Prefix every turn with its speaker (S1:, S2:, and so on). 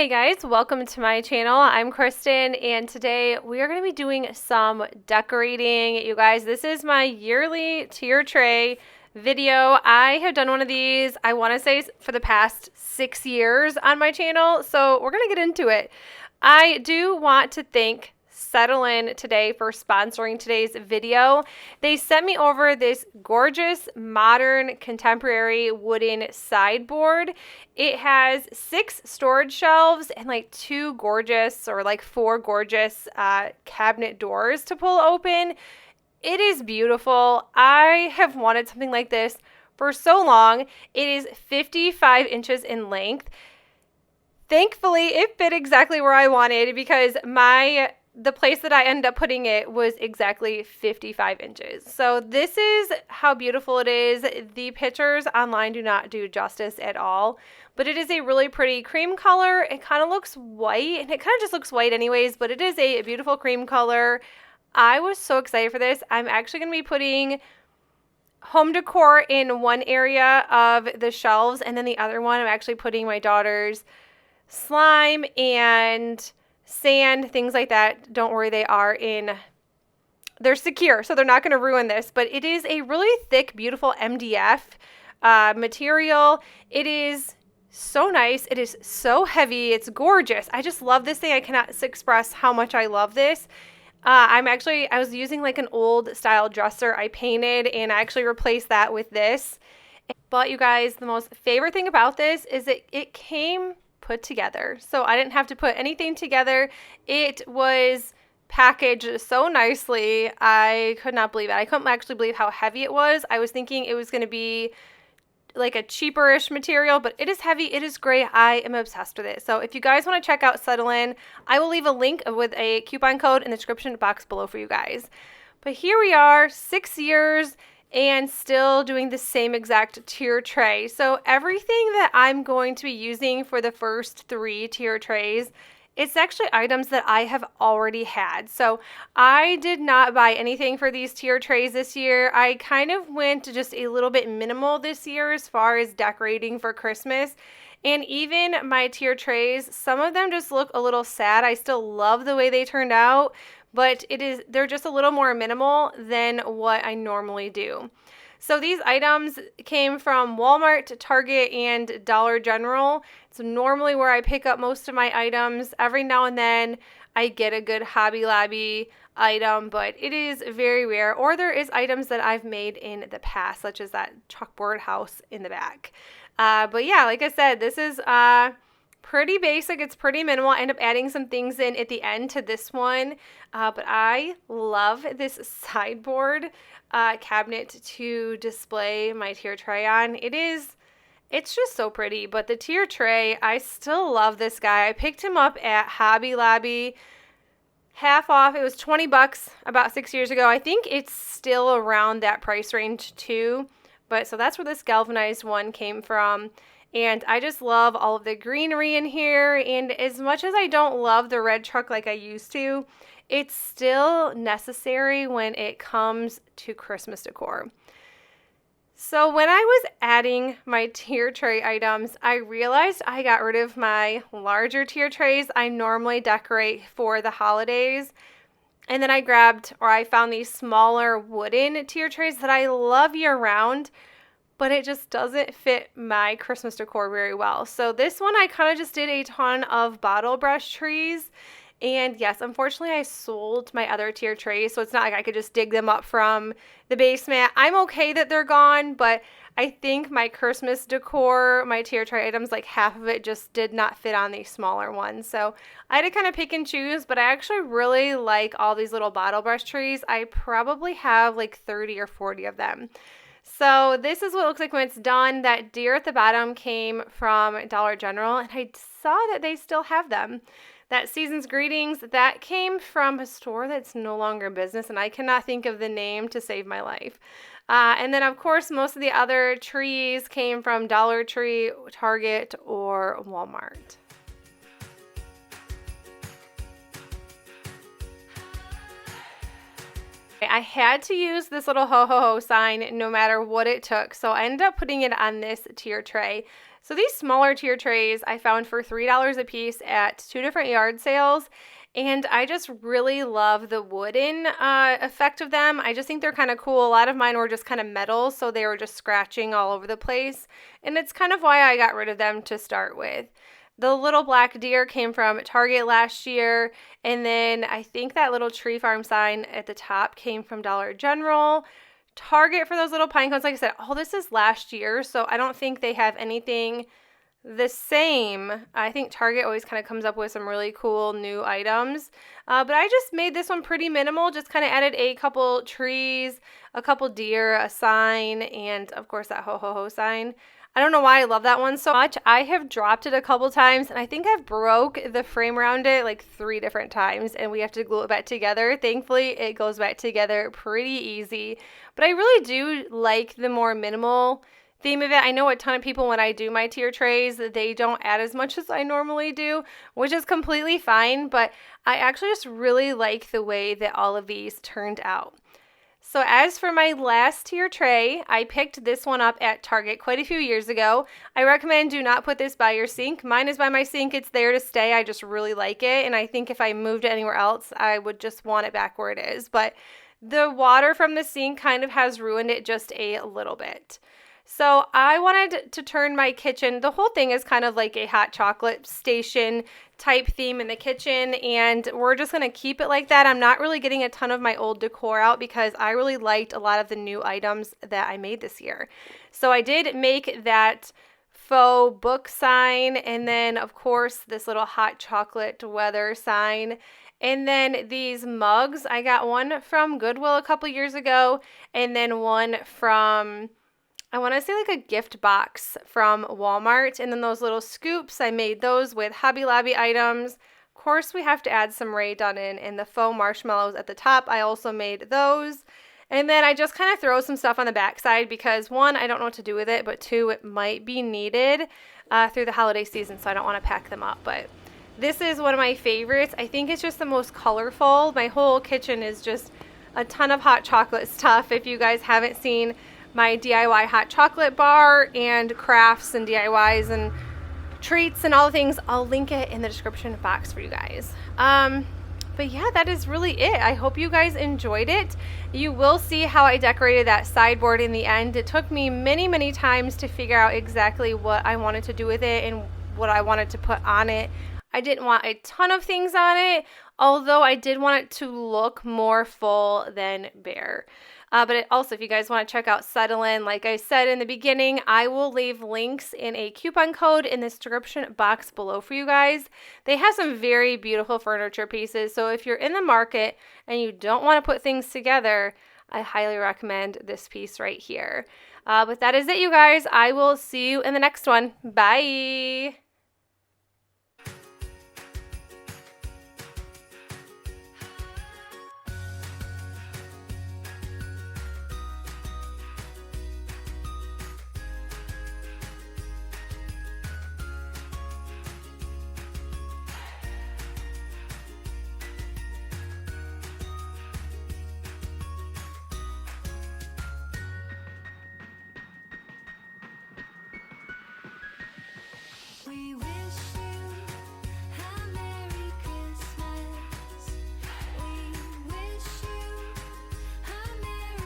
S1: Hey guys, welcome to my channel. I'm Kristen and today we are going to be doing some decorating. You guys, this is my yearly tier tray video. I have done one of these, I want to say for the past 6 years on my channel, so we're going to get into it. I do want to thank SETTLEIN today for sponsoring today's video. They sent me over this gorgeous modern contemporary wooden sideboard. It has 6 storage shelves and like 2 gorgeous or like 4 gorgeous cabinet doors to pull open. It is beautiful. I have wanted something like this for so long. It is 55 inches in length. Thankfully, it fit exactly where I wanted because the place that I ended up putting it was exactly 55 inches. So this is how beautiful it is. The pictures online do not do justice at all, but it is a really pretty cream color. It kind of looks white, and it kind of just looks white anyways, but it is a beautiful cream color. I was so excited for this. I'm actually going to be putting home decor in one area of the shelves, and then the other one I'm actually putting my daughter's slime and sand, things like that. Don't worry, they're secure, so they're not going to ruin this, but it is a really thick, beautiful MDF material. It is so nice. It is so heavy. It's gorgeous. I just love this thing. I cannot express how much I love this. I was using like an old style dresser I painted, and I actually replaced that with this. But you guys, the most favorite thing about this is it came put together. So I didn't have to put anything together. It was packaged so nicely. I could not believe it. I couldn't actually believe how heavy it was. I was thinking it was going to be like a cheaperish material, but it is heavy. It is great. I am obsessed with it. So if you guys want to check out SETTLEIN, I will leave a link with a coupon code in the description box below for you guys. But here we are, 6 years and still doing the same exact tier tray. So everything that I'm going to be using for the first 3 tier trays, it's actually items that I have already had. So I did not buy anything for these tier trays this year. I kind of went to just a little bit minimal this year as far as decorating for Christmas. And even my tier trays, some of them just look a little sad. I still love the way they turned out, but they're just a little more minimal than what I normally do. So these items came from Walmart, Target, and Dollar General. It's normally where I pick up most of my items. Every now and then I get a good Hobby Lobby item, but it is very rare. Or there is items that I've made in the past, such as that chalkboard house in the back. But yeah, like I said, this is pretty basic. It's pretty minimal. I end up adding some things in at the end to this one. But I love this sideboard cabinet to display my tier tray on. It's just so pretty. But the tier tray, I still love this guy. I picked him up at Hobby Lobby, half off. It was 20 bucks about 6 years ago. I think it's still around that price range too. But so that's where this galvanized one came from. And I just love all of the greenery in here. And as much as I don't love the red truck like I used to, it's still necessary when it comes to Christmas decor. So when I was adding my tier tray items, I realized I got rid of my larger tier trays I normally decorate for the holidays. And then I found these smaller wooden tier trays that I love year round, but it just doesn't fit my Christmas decor very well. So this one, I kind of just did a ton of bottle brush trees. And yes, unfortunately, I sold my other tier trays, so it's not like I could just dig them up from the basement. I'm okay that they're gone, but I think my Christmas decor, my tier tray items, like half of it just did not fit on these smaller ones. So I had to kind of pick and choose, but I actually really like all these little bottle brush trees. I probably have like 30 or 40 of them. So this is what it looks like when it's done. That deer at the bottom came from Dollar General, and I saw that they still have them. That Season's Greetings, that came from a store that's no longer in business, and I cannot think of the name to save my life. And then, of course, most of the other trees came from Dollar Tree, Target, or Walmart. I had to use this little ho ho ho sign no matter what it took, so I ended up putting it on this tier tray. So these smaller tier trays I found for $3 a piece at 2 different yard sales. And I just really love the wooden effect of them. I just think they're kind of cool. A lot of mine were just kind of metal, so they were just scratching all over the place. And it's kind of why I got rid of them to start with. The little black deer came from Target last year. And then I think that little tree farm sign at the top came from Dollar General. Target for those little pine cones, like I said, all this is last year, so I don't think they have anything the same. I think Target always kind of comes up with some really cool new items. But I just made this one pretty minimal, just kind of added a couple trees, a couple deer, a sign, and of course that ho ho ho sign. I don't know why I love that one so much. I have dropped it a couple times, and I think I've broke the frame around it like 3 different times, and we have to glue it back together. Thankfully, it goes back together pretty easy. But I really do like the more minimal theme of it. I know a ton of people, when I do my tier trays, they don't add as much as I normally do, which is completely fine, but I actually just really like the way that all of these turned out. So as for my last tier tray, I picked this one up at Target quite a few years ago. I recommend do not put this by your sink. Mine is by my sink. It's there to stay. I just really like it, and I think if I moved it anywhere else, I would just want it back where it is. But the water from the sink kind of has ruined it just a little bit. So I wanted to turn my kitchen, the whole thing is kind of like a hot chocolate station type theme in the kitchen, and we're just going to keep it like that. I'm not really getting a ton of my old decor out because I really liked a lot of the new items that I made this year. So I did make that faux book sign, and then of course this little hot chocolate weather sign. And then these mugs, I got one from Goodwill a couple years ago, and then one from, I want to say like a gift box from Walmart. And then those little scoops, I made those with Hobby Lobby items. Of course, we have to add some Rae Dunn in, and the faux marshmallows at the top, I also made those. And then I just kind of throw some stuff on the backside because 1, I don't know what to do with it, but 2, it might be needed through the holiday season, so I don't want to pack them up. But this is one of my favorites. I think it's just the most colorful. My whole kitchen is just a ton of hot chocolate stuff. If you guys haven't seen my DIY hot chocolate bar and crafts and DIYs and treats and all the things, I'll link it in the description box for you guys. But yeah, that is really it. I hope you guys enjoyed it. You will see how I decorated that sideboard in the end. It took me many, many times to figure out exactly what I wanted to do with it and what I wanted to put on it. I didn't want a ton of things on it, although I did want it to look more full than bare. But also, if you guys want to check out SETTLEIN, like I said in the beginning, I will leave links in a coupon code in the description box below for you guys. They have some very beautiful furniture pieces, so if you're in the market and you don't want to put things together, I highly recommend this piece right here. But that is it, you guys. I will see you in the next one. Bye!
S2: We wish